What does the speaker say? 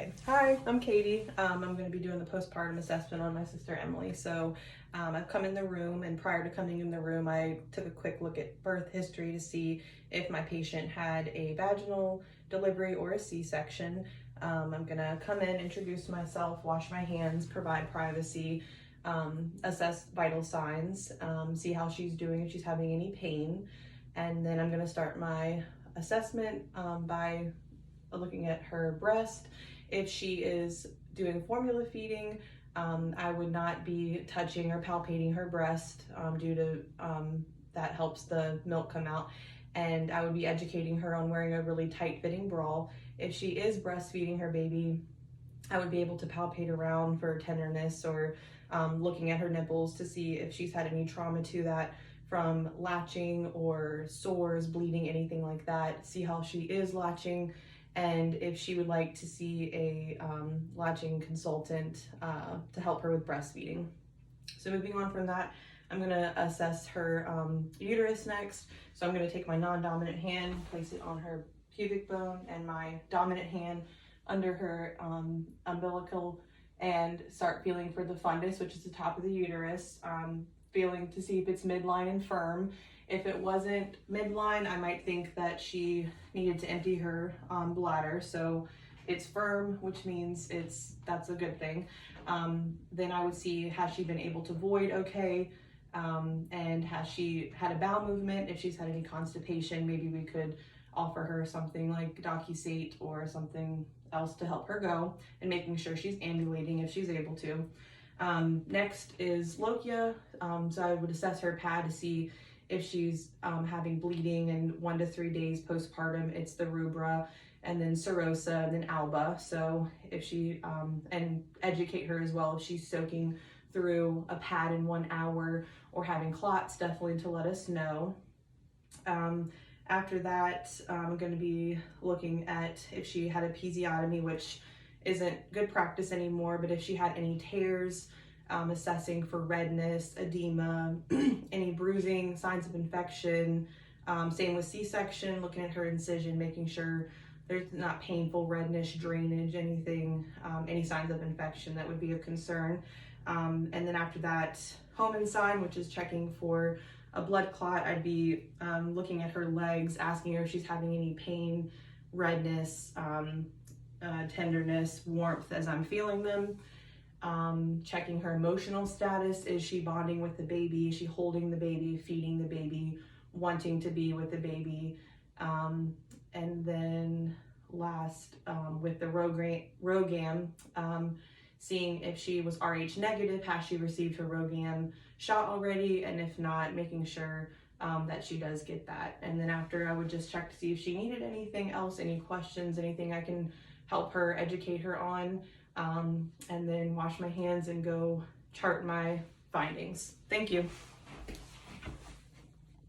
Okay, hi, I'm Katie. I'm going to be doing the postpartum assessment on my sister Emily. So I've come in the room, and prior to coming in the room, I took a quick look at birth history to see if my patient had a vaginal delivery or a C-section. I'm going to come in, introduce myself, wash my hands, provide privacy, assess vital signs, see how she's doing, if she's having any pain, and then I'm going to start my assessment by looking at her breast. If she is doing formula feeding, I would not be touching or palpating her breast due to that helps the milk come out. And I would be educating her on wearing a really tight fitting bra. If she is breastfeeding her baby, I would be able to palpate around for tenderness or looking at her nipples to see if she's had any trauma to that from latching or sores, bleeding, anything like that. See how she is latching, and if she would like to see a latching consultant to help her with breastfeeding. So moving on from that, I'm going to assess her uterus next. So I'm going to take my non-dominant hand, place it on her pubic bone, and my dominant hand under her umbilical, and start feeling for the fundus, which is the top of the uterus, feeling to see if it's midline and firm. If it wasn't midline, I might think that she needed to empty her bladder. So it's firm, which means that's a good thing. Then I would see, has she been able to void okay? And has she had a bowel movement? If she's had any constipation, maybe we could offer her something like DocuSate or something else to help her go, and making sure she's ambulating if she's able to. Next is lochia. So I would assess her pad to see if she's having bleeding, and 1 to 3 days postpartum, it's the rubra, and then serosa, and then alba. So if she, and educate her as well if she's soaking through a pad in 1 hour or having clots, definitely to let us know. After that, I'm going to be looking at if she had a episiotomy, which isn't good practice anymore, but if she had any tears, assessing for redness, edema, any bruising, signs of infection. Same with C-section, looking at her incision, making sure there's not painful redness, drainage, anything, any signs of infection that would be of concern. And then after that, Homan sign, which is checking for a blood clot. I'd be looking at her legs, asking her if she's having any pain, redness, tenderness, warmth as I'm feeling them. Checking her emotional status. Is she bonding with the baby? Is she holding the baby, feeding the baby, wanting to be with the baby? And then last, with the RhoGAM, seeing if she was Rh negative, has she received her RhoGAM shot already? And if not, making sure that she does get that. And then after, I would just check to see if she needed anything else, any questions, anything I can help her, educate her on, and then wash my hands and go chart my findings. Thank you.